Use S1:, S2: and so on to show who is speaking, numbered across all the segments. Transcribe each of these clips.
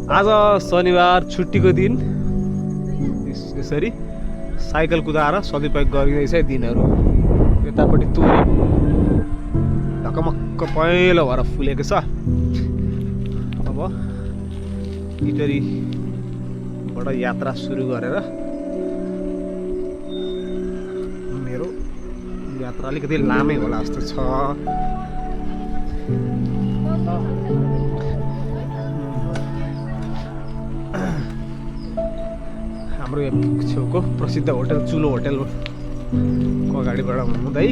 S1: आज शनिबार छुट्टीको दिन यसरी साइकल कुदाएर सदुपयोग गरिँदैछ दिनहरू। यतापट्टि तोरी ढकमक्क पहेँलो भएर फुलेको छ। अब इटरीबाट यात्रा सुरु गरेर मेरो यात्रा अलिकति लामै होला जस्तो छ। हाम्रो छेउको प्रसिद्ध होटल चुलो होटलको अगाडिबाट हुँदै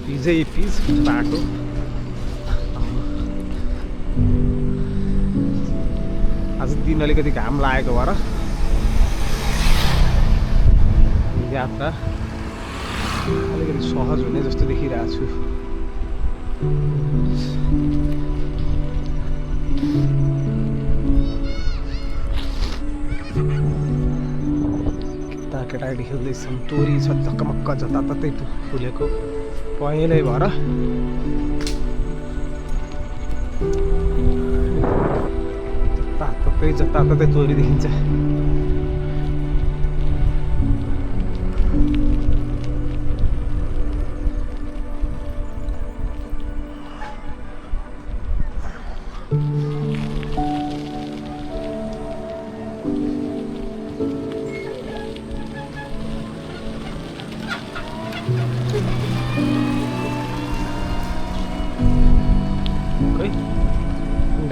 S1: पिजै पिज बाटो। आज दिन अलिकति घाम लागेको भएर यात्रा अलिकति सहज हुने जस्तो देखिरहेको छु। केटाकेटी खेल्दैछन्। तोरी छ झक्कमक्क जताततै फुलेको पहेँलै भएर। जताततै तोरी देखिन्छ।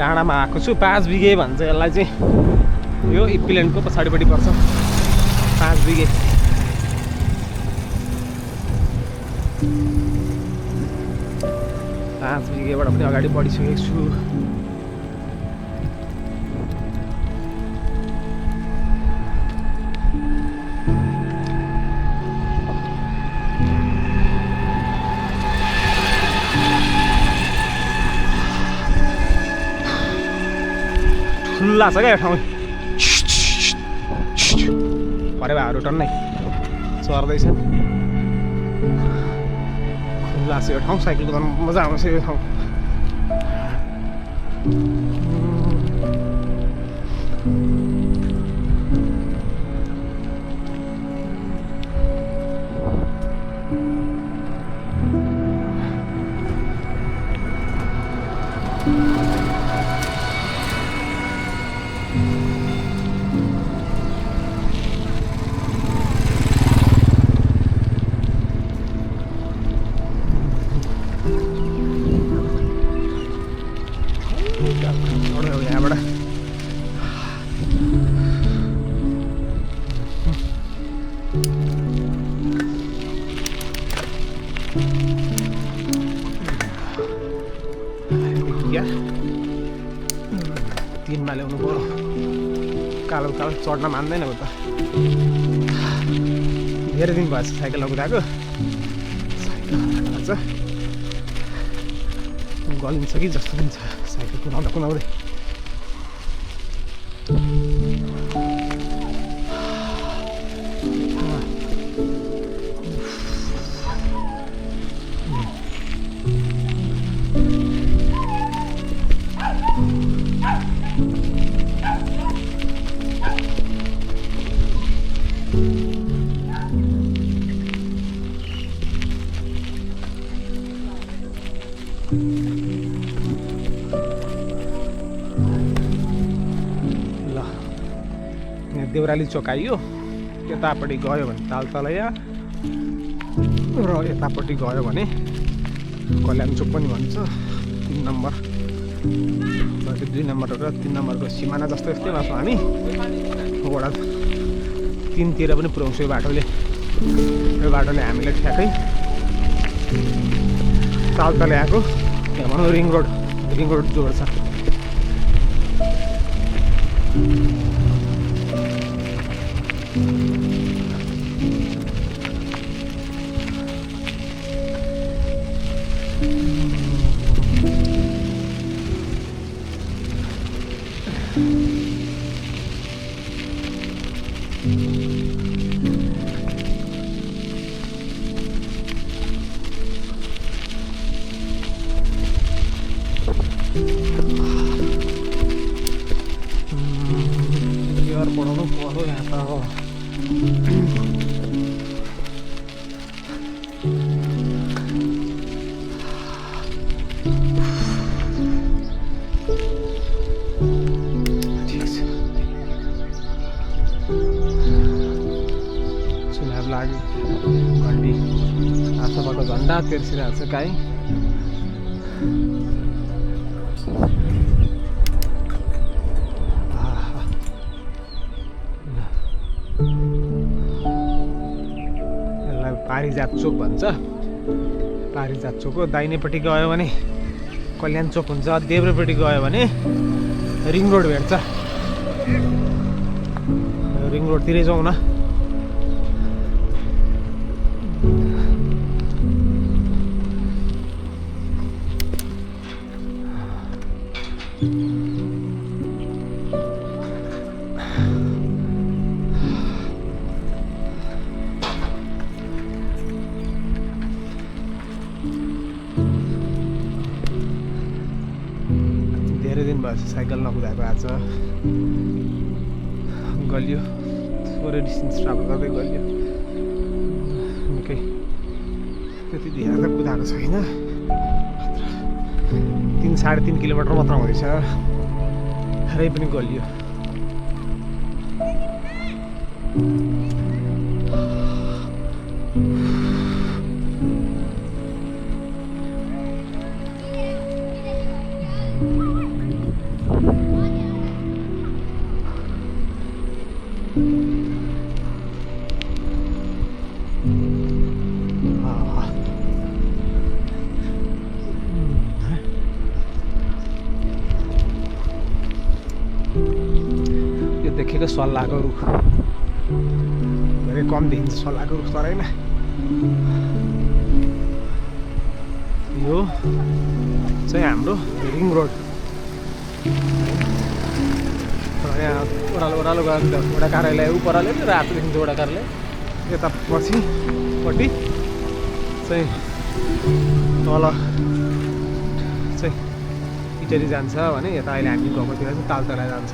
S1: डाँडामा आएको छु। 5 बिघे भन्छ यसलाई चाहिँ। यो इप्पिल्यान्डको पछाडिपट्टि पर्छ 5 बिघे। पाँच बिघेबाट पनि अगाडि बढिसकेको छु। खुल्ला छ क्या यो ठाउँ। परेवाहरू टन्नै चर्दैछन्। खुल्ला छ यो ठाउँ। साइकल कुदाउनु मजा आउँछ यो ठाउँ। यहाँबाट दिनमा ल्याउनु पर्यो। कालो कालो चढ्न मान्दैन हो त। धेरै दिन भएछ साइकल कुदाएको। साइकल गलिन्छ कि जस्तो पनि छ साइकल कुदाउँदा कुदाउँदै। देउराली चोक आइयो। यतापट्टि गयो भने तालतलैया र यतापट्टि गयो भने कल्याण चोक पनि भन्छ। 3 नम्बर 2 नम्बर र 3 नम्बरको सिमाना जस्तो यस्तै मान्छौँ हामी। वडा 3 तिर पनि पुऱ्याउँछ यो बाटोले। यो बाटोले हामीले ठ्याक्कै तालतले आएको यहाँ भनौँ रिङ रोड जोड्छ। घन्टी आशाबाको झन्डा तेर्सिरहेको छ गाई। यसलाई पारिजात चोक भन्छ। पारिजात चोक हो। दाहिनेपट्टि गयो भने कल्याण चोक हुन्छ, देब्रेपट्टि गयो भने रिङ रोड भेट्छ। रिङ रोडतिरै जाउँ न। धेरै दिन भएछ साइकल नकुदाएको। आज गलियो 4 डिस्टेन्स ट्राभल गर्दै गलियो। निकै त्यति धेरै त कुदाएको छैन। 3-3.5 किलोमिटर मात्र हुँदैछ। धेरै पनि गलियो। देखेको सल्लाहको रुख धेरै कम देखिन्छ। सल्लाहको रुख तराइन। यो चाहिँ हाम्रो रिङ रोड। यहाँ ओह्रालो ओह्रालो गयो भने त वडा कार्यालय उपराले रातो देखिन्छ। वडा कार्यालय यता पछिपट्टि चाहिँ तल चाहिँ इटरी जान्छ भने यता अहिले हामी गएकोतिर चाहिँ तालतला जान्छ।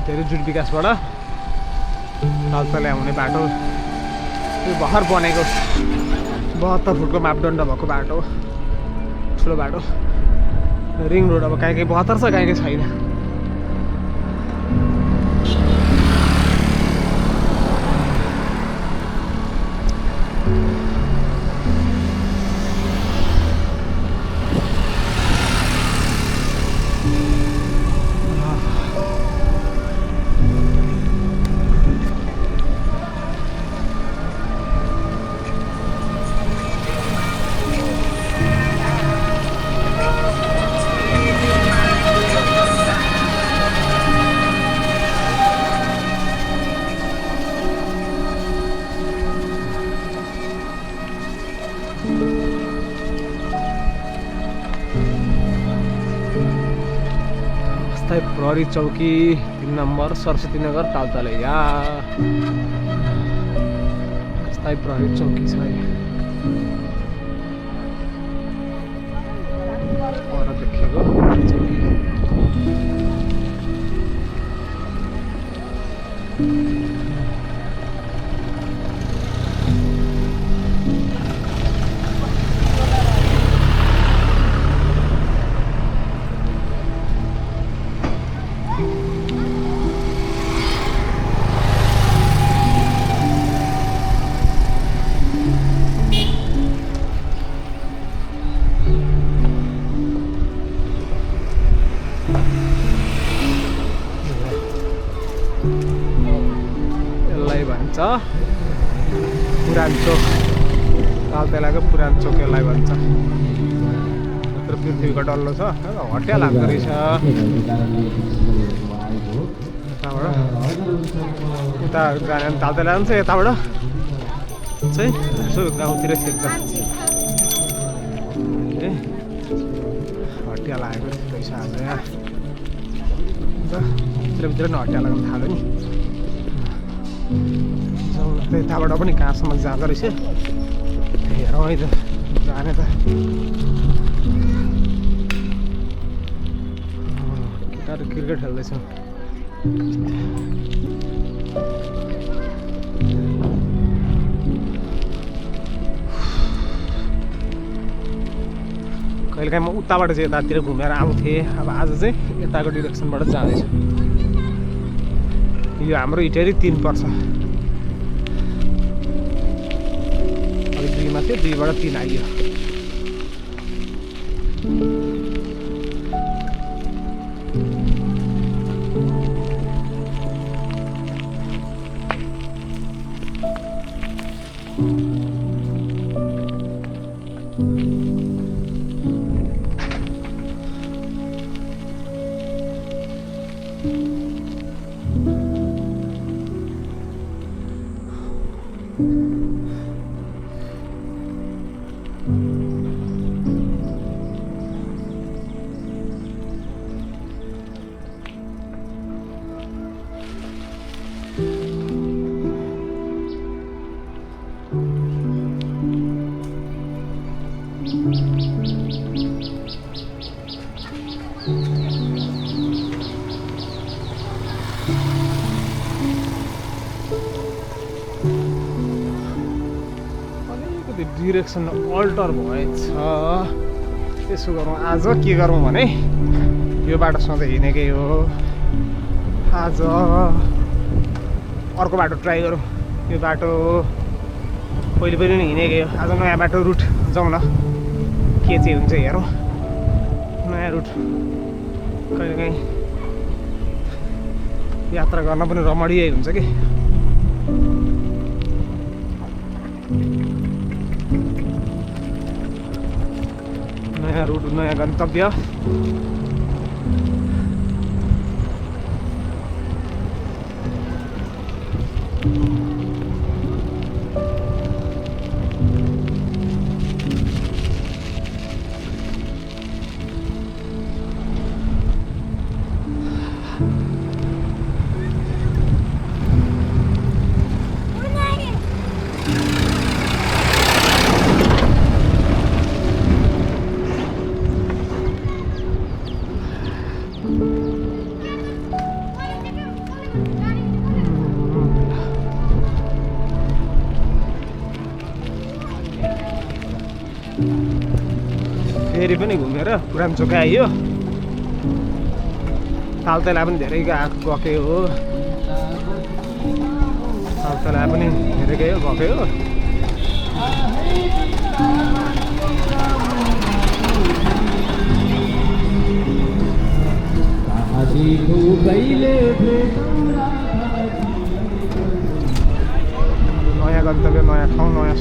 S1: धेरै जुट विकासबाट तालतला आउने बाटो यो भर्खर बनेको 72 फुटको मापदण्ड भएको बाटो। ठुलो बाटो रिङ रोड। अब काहीँ 72 छ, काहीँ छैन। स्थायी प्रहरी चौकी 3 नम्बर सरस्वती नगर तालतलैया। स्थायी प्रहरी चौकी छ। पर देखेको चौकी। पुरान चोक तालतलाको पुरान चोक यसलाई भन्छ। यत्रो पृथ्वीको डल्लो छ। होटेल लाग्दो रहेछ। यताबाट यता जाने तालतला जान्छ। यताबाट चाहिँ यसो गाउँतिर छिर्छ। हटिया लागेको रहेछ आज यहाँ। भित्र नै हटिया लाग्नु थाल्यो नि। यताबाट पनि कहाँसम्म जाँदो रहेछ। हेरौँ है त जाने त। केटाहरू क्रिकेट खेल्दैछ। कहिलेकाहीँ म उताबाट चाहिँ यतातिर घुमेर आउँथेँ। अब आज चाहिँ यताको डिरेक्सनबाट जाँदैछु। यो हाम्रो इटेरी 3 पर्छ। अघि 2 मा थियो, 2 बाट 3 आइयो। डिरेक्सन अल्टर भएछ। त्यसो गरौँ, आज के गरौँ भने यो बाटो सधैँ हिँडेकै हो, आज अर्को बाटो ट्राई गरौँ। यो बाटो पहिले पनि हिँडेकै हो, आज नयाँ बाटो रुट जाउँ न, के चाहिँ हुन्छ हेरौँ। नयाँ रुट कहिलेकाहीँ यात्रा गर्न पनि रमणीय हुन्छ कि। नयाँ रुट, नयाँ गन्तव्य। फेरि पनि घुमेर पुरानो चोक आइयो। तालतला पनि धेरै गएकै हो, तालतला पनि धेरै गएकै हो। नयाँ गन्तव्य, नयाँ ठाउँ, नयाँ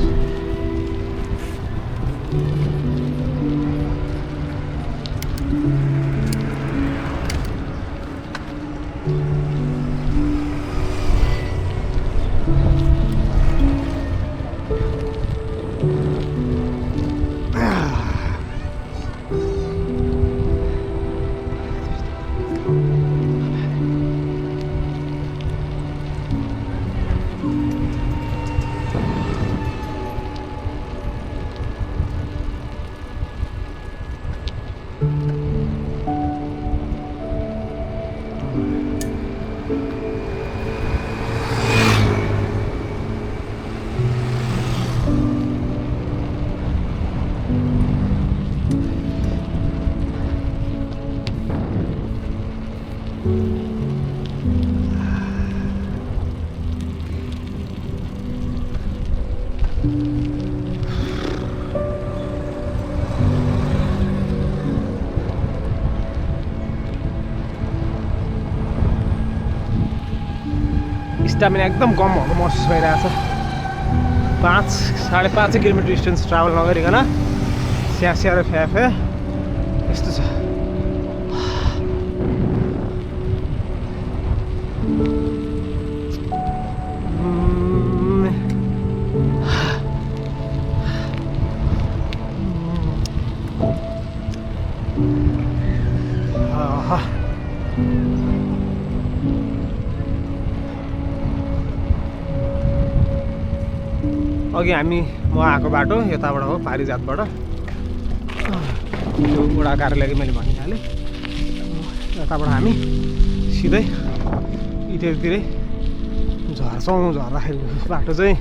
S1: स्टामिना एकदम कम भएको महसुस भइरहेछ। 5-5.5 किलोमिटर डिस्टेन्स ट्राभल नगरिकन स्यास्या र फ्याफे यस्तो छ। अघि म आएको बाटो यताबाट हो, पारिजातबाट। त्यो वडा कार्यालय मैले भनिहालेँ। यताबाट हामी सिधै इटेरतिरै झर्छौँ। झर्दाखेरि बाटो चाहिँ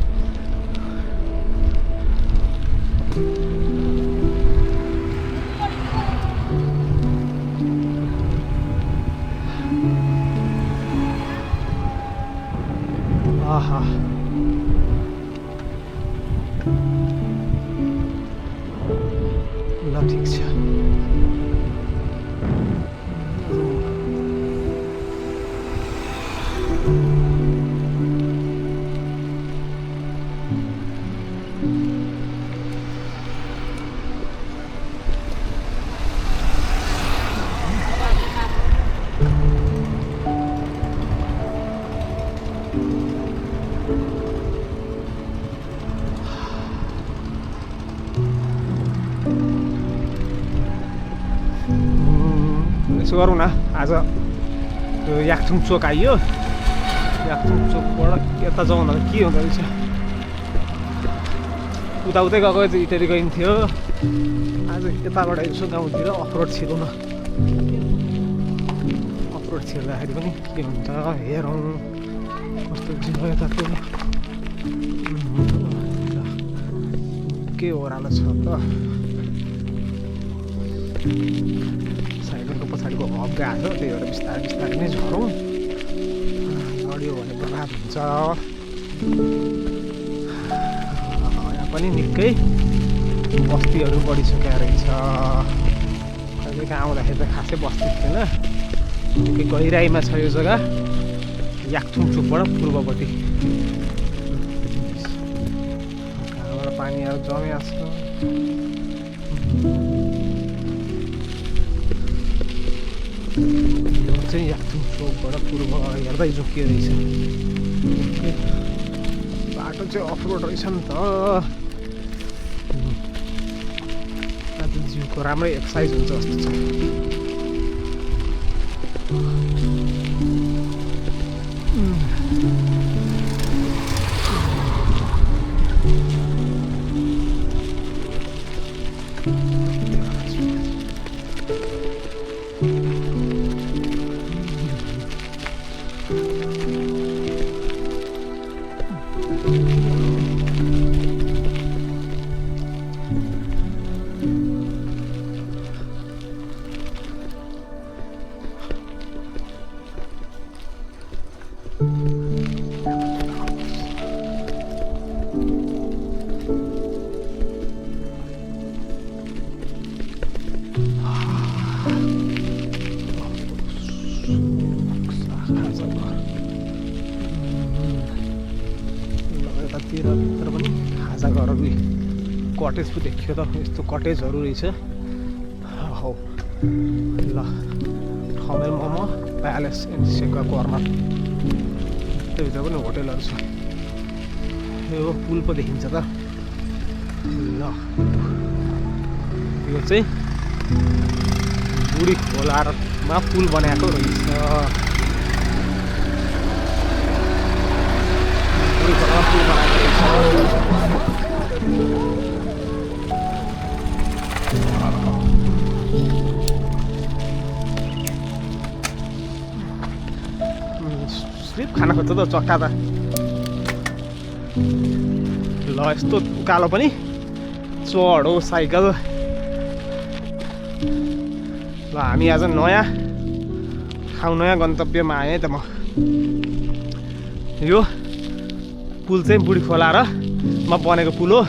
S1: ल ठिक छ यसो गरौँ न आज यो याकथुङ चोक आइयो याकथुङ चोकबाट यता जाउँ न के हुँदो रहेछ उताउतै गएको इत्यादि गइन्थ्यो आज यताबाट यसो गाउँतिर अफरोड छिरौँ न अफरोड छिर्दाखेरि पनि के हुन्छ हेरौँ कस्तो जिरो यताको के ओह्रालो छ त साइकलको पछाडिको हब गएको त्यही भएर बिस्तारै बिस्तारै नै झरौँ लड्यो भने बर्बाद हुन्छ यहाँ पनि निकै बस्तीहरू बढिसकेको रहेछ कहिलेकाहीँ आउँदाखेरि त खासै बस्ती थिएन निकै गहिराइमा छ यो जग्गा याकथुङ चोकबाट पूर्वपट्टि घाँबाट पानीहरू जमेको छ यो चाहिँ याकथुङ चोकबाट पूर्व हेर्दै जोकियो रहेछ बाटो चाहिँ अफरोड रहेछ नि त आज जिउको राम्रै एक्सर्साइज हुन्छ जस्तो छ यतातिर भित्र पनि खाजा घरहरू कटेज पो देखियो त यस्तो कटेजहरू रहेछ हौ ल खमेल मोमो प्यालेस एन्ड सेका कर्नर त्योभित्र पनि होटेलहरू छ यो पुल पो देखिन्छ त ल यो चाहिँ बुढी खोलामा पुल बनाएको रहेछ बुढी खोलामा पुल बनाएको रहेछ स्लिप खान खोज्छ त चक्का त ल यस्तो उकालो पनि चढो साइकल ल हामी आज नयाँ ठाउँ नयाँ गन्तव्यमा आएँ त म यो पुल चाहिँ बुढी खोला र मा बनेको पुल हो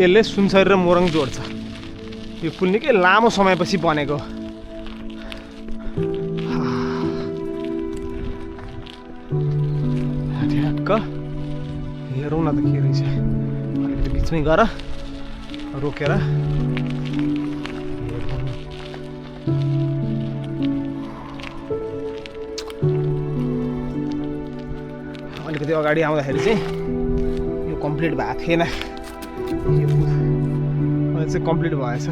S1: यसले सुनसरी र मोरङ जोड्छ यो पुल निकै लामो समयपछि बनेको ठ्याक्क हेरौँ न त के रहेछ अलिकति बिचमै गएर रोकेर अलिकति अगाडि आउँदाखेरि चाहिँ यो कम्प्लिट भएको थिएन यो पुल अहिले चाहिँ कम्प्लिट भएछ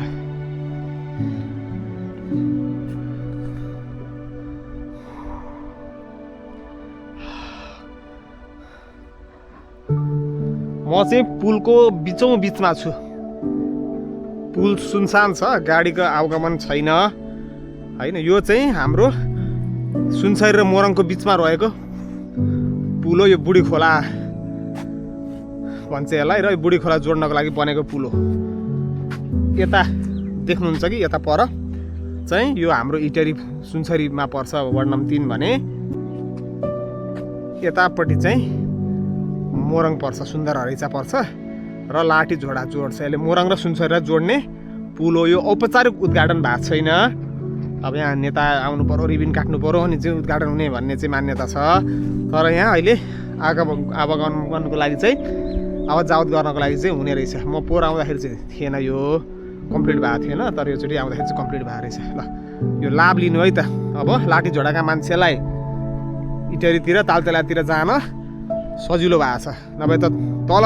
S1: म चाहिँ पुलको बिचमा छु पुल सुनसान छ गाडीको आवागमन छैन हैन यो चाहिँ हाम्रो सुनसरी र मोरङको बिचमा रहेको पुल हो यो बुढी खोला भन्छ यसलाई र यो बुढी खोला जोड्नको लागि बनेको पुल हो यता देख्नुहुन्छ कि यता पर चाहिँ यो हाम्रो इटरी सुनसरीमा पर्छ वार्ड नम्बर 3 भने यतापट्टि चाहिँ मोरङ पर्छ सुन्दर हरैचा पर्छ र लाठी झोडा जोड्छ यसले मोरङ र सुनसरीलाई जोड्ने पुल हो यो औपचारिक उद्घाटन भएको छैन अब यहाँ नेता आउनु पर्यो रिबिन काट्नु पर्यो अनि चाहिँ उद्घाटन हुने भन्ने चाहिँ मान्यता छ तर यहाँ अहिले आवागमनको लागि चाहिँ आवत जावत गर्नको लागि चाहिँ हुने रहेछ म पोहोर आउँदाखेरि चाहिँ थिएन यो कम्प्लिट भएको थिएन तर योचोटि आउँदाखेरि चाहिँ कम्प्लिट भएको रहेछ ल यो लाभ लिनु है त अब लाठी झोडाका मान्छेलाई इटरीतिर तालतेलातिर जान सजिलो भएको छ नभए त तल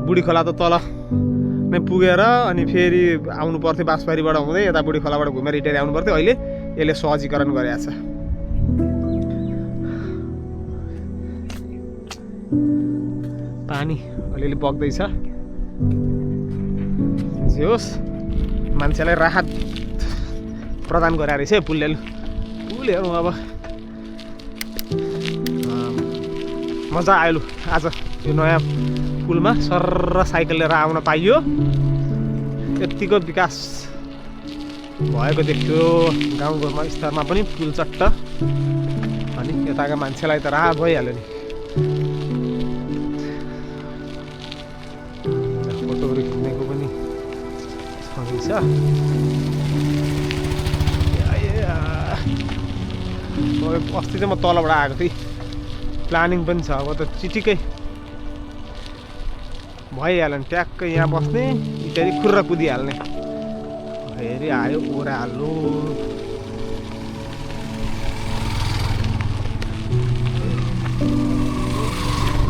S1: बुढी खोला त तल नै पुगेर अनि फेरि आउनु पर्थ्यो बाँसबारीबाट हुँदै यता बुढी खोलाबाट घुमेर इटरी आउनु पर्थ्यो अहिले यसले सहजीकरण गरेको छ पानी अलिअलि बग्दैछ जे होस् मान्छेलाई राहत प्रदान गरे रहेछ पुलले पुल हेरौँ अब मजा आयो लु आज यो नयाँ पुलमा सर्र साइकल लिएर आउन पाइयो यतिको विकास भएको देख्यो गाउँघरमा स्तरमा पनि पुल चट्ट अनि यताका मान्छेलाई त राहत भइहाल्यो नि फोटोहरू खिच्नेको पनि छँदैछ अस्ति चाहिँ म तलबाट आएको थिएँ प्लानिङ पनि छ अब त चिटिकै भइहाल्यो नि ट्याक्कै यहाँ बस्ने इटरी खुर्रा कुदिहाल्ने फेरि आयो ओह्रालो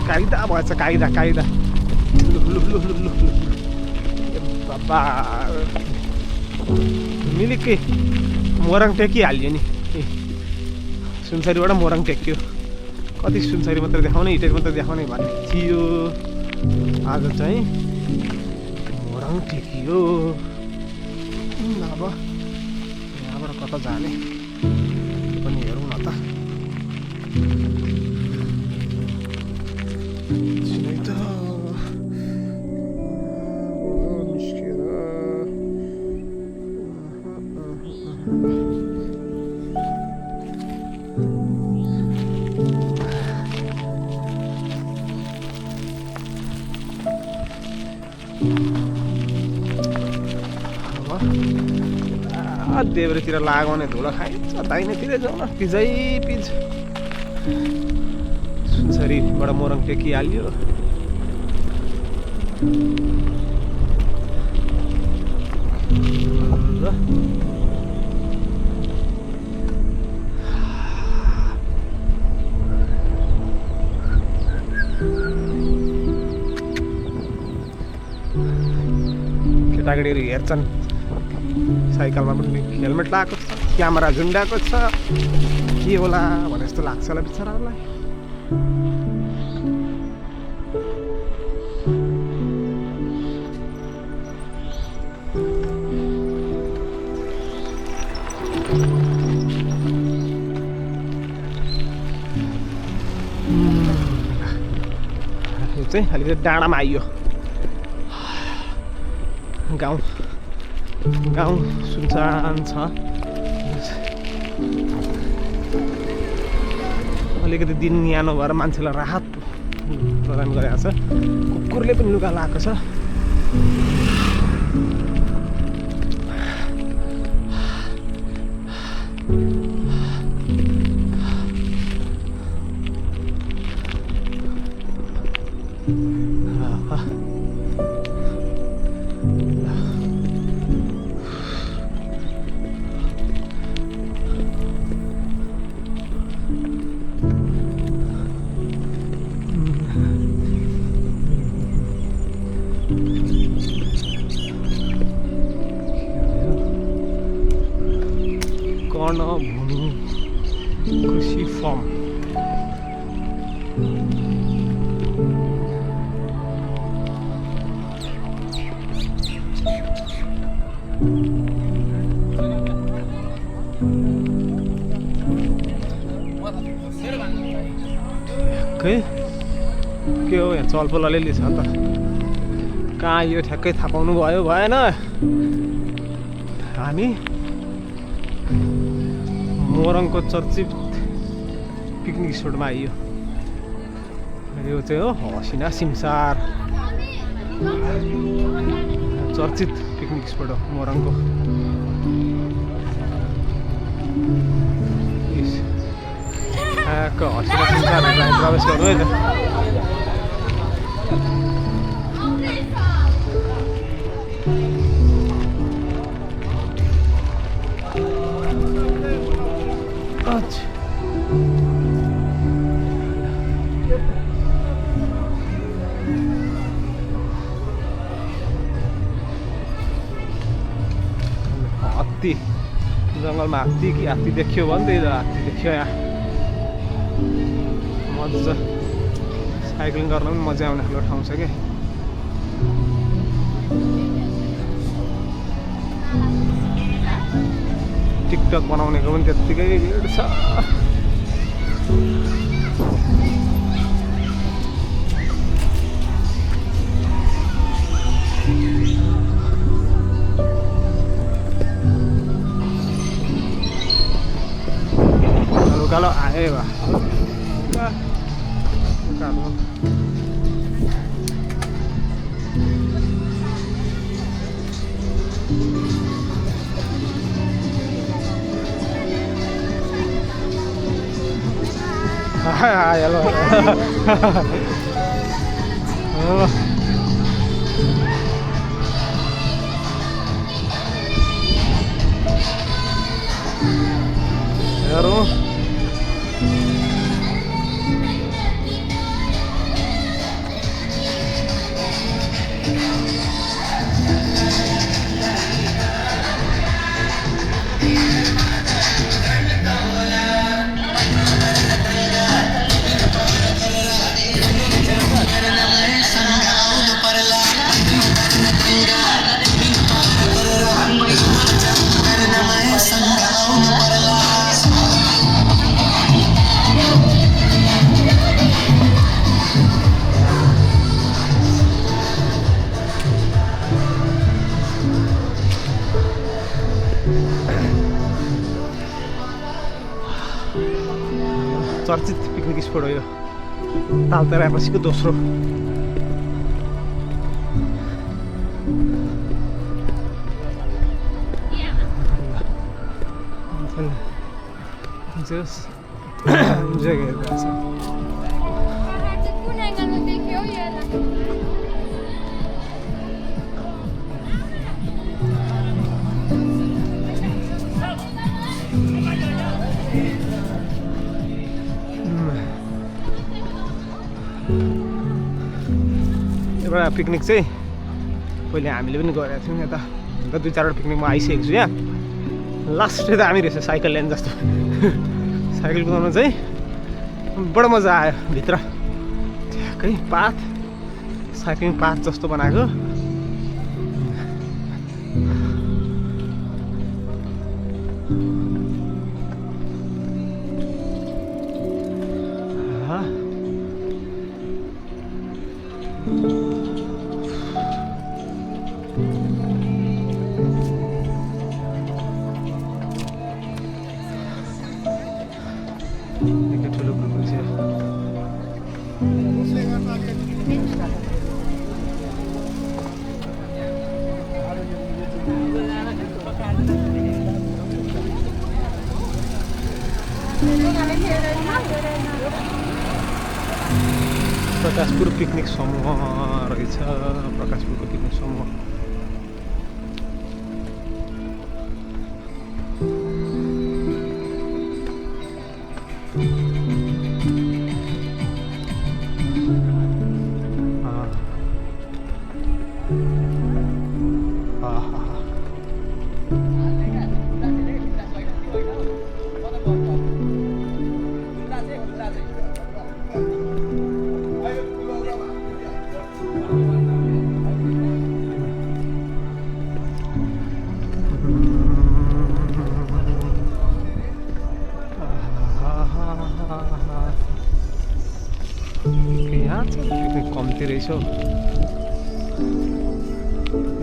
S1: काइदा भएछ काइदा काइदा बाबा मिलिकै मोरङ टेकिहाल्यो नि सुनसरीबाट मोरङ टेक्यो कति सुनसरी मात्रै देखाउने इटरी मात्रै देखाउने भन्ने थियो आज चाहिँ मोरङ टेकियो अब यहाँबाट कता जाने त्यो पनि हेरौँ न त निस्केर देब्रेतिर लगाउने धुलो खाइन्छ दाहिनेतिर जाउँ न पिजै पिज सुनसरीबाट मोरङ टेकिहाल्यो केटाकेटीहरू हेर्छन् साइकलमा पनि हेलमेट लगाएको छ क्यामेरा झुन्डाएको छ के होला भने जस्तो लाग्छ होला बिचराहरूलाई यो चाहिँ अलिकति डाँडामा आइयो गाउँ सुनसान छ अलिकति दिन न्यानो भएर मान्छेलाई राहत प्रदान गरेको छ कुकुरले पनि लुगा लगाएको छ कर्णभूमि कृषि फर्म के हो यहाँ चलपल अलिअलि छ त कहाँ यो ठ्याक्कै थाहा पाउनु भयो भएन हामी मोरङको चर्चित पिकनिक स्पोटमा आइयो यो चाहिँ हो हसिना सिमसार चर्चित पिकनिक स्पट हो मोरङको। हस्पिटल संसारहरू प्रवेश गर्नु है त। हात्ती जङ्गलमा हात्ती कि हात्ती देखियो भने त्यही त हात्ती देखियो यहाँ। मजा साइक्लिङ गर्न पनि मजा आउने खालको ठाउँ छ कि। टिकटक बनाउनेको पनि त्यत्तिकै भिड छ। Kalau air lah, kalau ya lo, ya lo. चर्चित पिकनिक स्पट हो यो तालतरापछिको दोस्रो। जग्गा हेर्दा छ। एउटा पिकनिक चाहिँ पहिले हामीले पनि गरेका थियौँ यता। दुई चारवटा पिकनिकमा आइसकेको छु यहाँ। लास्ट चाहिँ त हामी रहेछ साइकल ल्यान्ड जस्तो। साइकल कुदाउन चाहिँ बडो मजा आयो। भित्र ठ्याक्कै पाथ साइक्लिङ पाथ जस्तो बनाएको। ठुलो ग्रुप छ। प्रकाशपुर पिकनिक समूह रहेछ। प्रकाशपुरको पिकनिक समूह कम्ती रहेछ।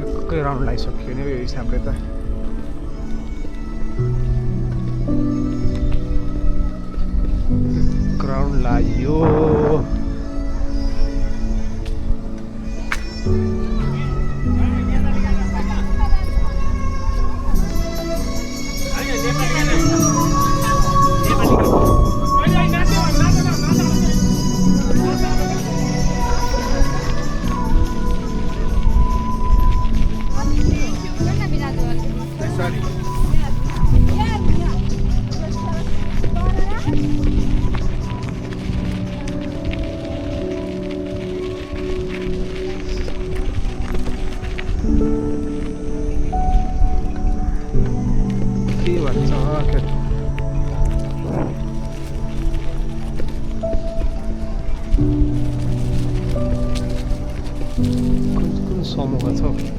S1: एकै राउन्ड लगाइसक्यो नि यो हिसाबले त। ग्राउन्ड लाग्यो। भन्छ के कुन समूह छ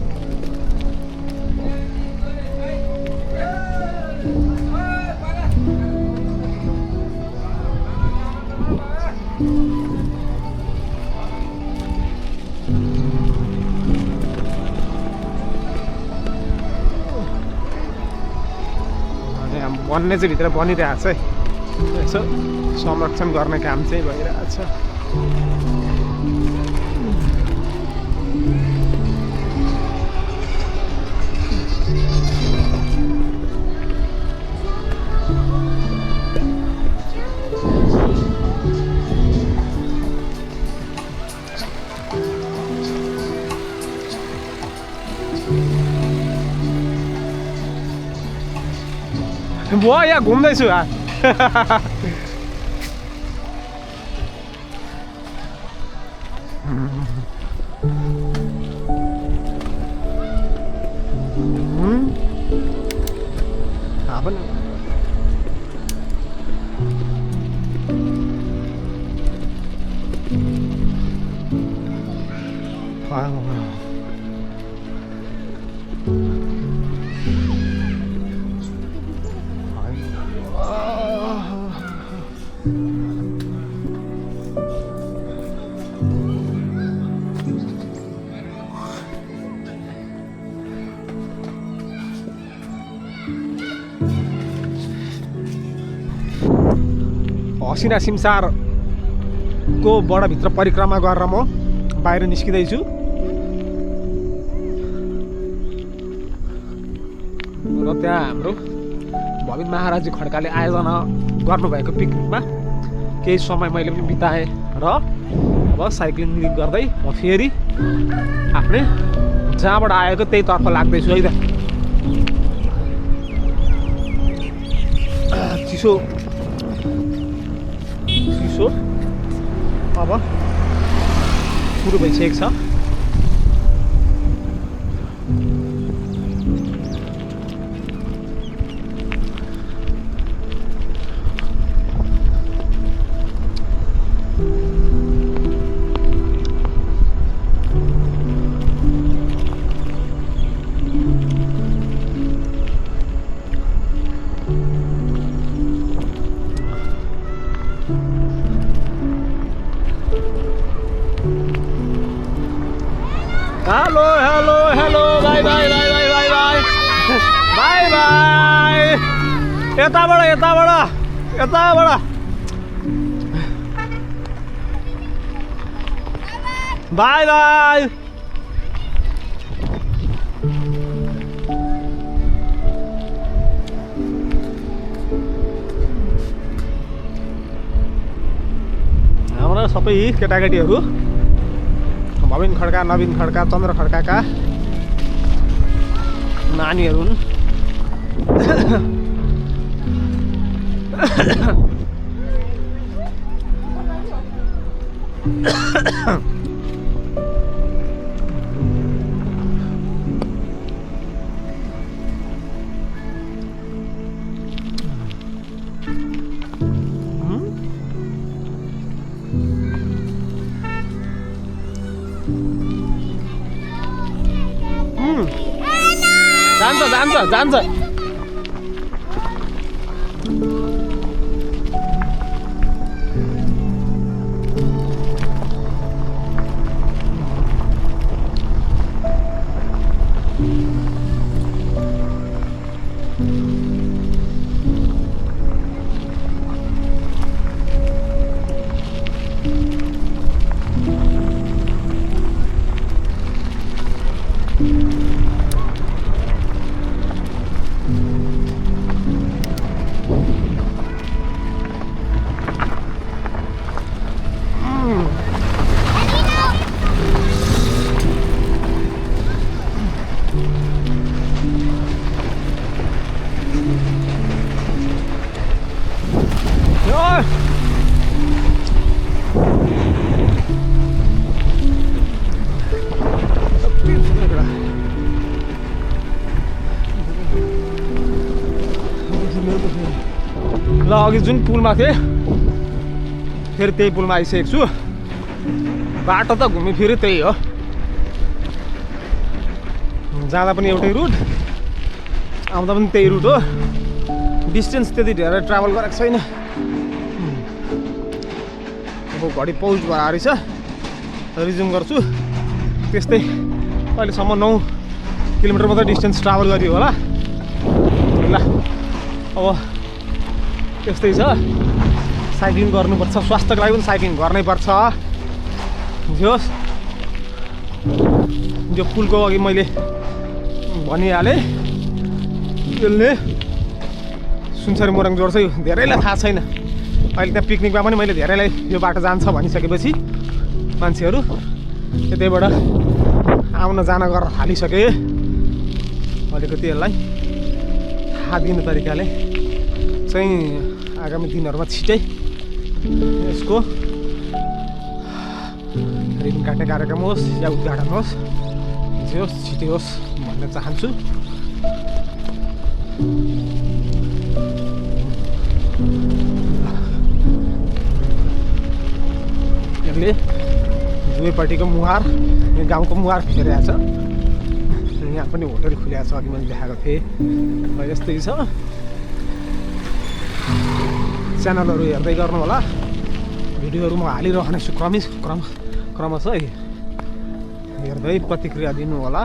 S1: बन्ने चाहिँ भित्र बनिरहेको छ है यसो संरक्षण गर्ने काम चाहिँ भइरहेछ म यहाँ घुम्दैछु हसिना सिमसारको बडाभित्र परिक्रमा गरेर म बाहिर निस्किँदैछु र त्यहाँ हाम्रो भविन महाराजी खड्काले आयोजना गर्नुभएको पिकनिकमा केही समय मैले पनि बिताएँ र अब साइक्लिङ गर्दै म फेरि आफ्नै जहाँबाट आएको त्यही तर्फ लाग्दैछु है त चिसो अब सुरु भइसकेको छ हेलो बाई यताबाट बाई हाम्रा सबै केटाकेटीहरू भविन खड्का नवीन खड्का चन्द्र खड्काका नानीहरू हुन् जान्छ ल अघि जुन पुलमा थिएँ फेरि त्यही पुलमा आइसकेको छु। बाटो त घुमी फेरि त्यही हो, जाँदा पनि एउटै रुट आउँदा पनि त्यही रुट हो। डिस्टेन्स त्यति धेरै ट्राभल गरेको छैन। अब घडी पौज भएर रहेछ, रिज्युम गर्छु। त्यस्तै अहिलेसम्म 9 किलोमिटर मात्रै डिस्टेन्स ट्राभल गरियो होला। ल अब त्यस्तै छ, साइक्लिङ गर्नुपर्छ, स्वास्थ्यको लागि पनि साइक्लिङ गर्नै पर्छ। जो यो पुलको अघि मैले भनिहालेँ, यसले सुनसरी मोरङ जोड्छ। यो धेरैलाई थाहा छैन। अहिले त्यहाँ पिकनिकमा पनि मैले धेरैलाई यो बाटो जान्छ भनिसकेपछि मान्छेहरू त्यतैबाट आउन जान गरेर थालिसके। अलिकति यसलाई थाहा दिने तरिकाले चाहिँ आगामी दिनहरूमा छिटै यसको रिबन काट्ने कार्यक्रम होस् या उद्घाटन होस्, जे होस् छिटै होस् भन्न चाहन्छु। यसले दुवैपट्टिको मुहार, यो गाउँको मुहार फेरेको छ। यहाँ पनि होटल खुलेको छ, अघि मैले देखाएको थिएँ। यस्तै छ। च्यानलहरू हेर्दै गर्नु होला, भिडियोहरू म हालिरहने छु क्रमशः हेर्दै प्रतिक्रिया दिनु होला।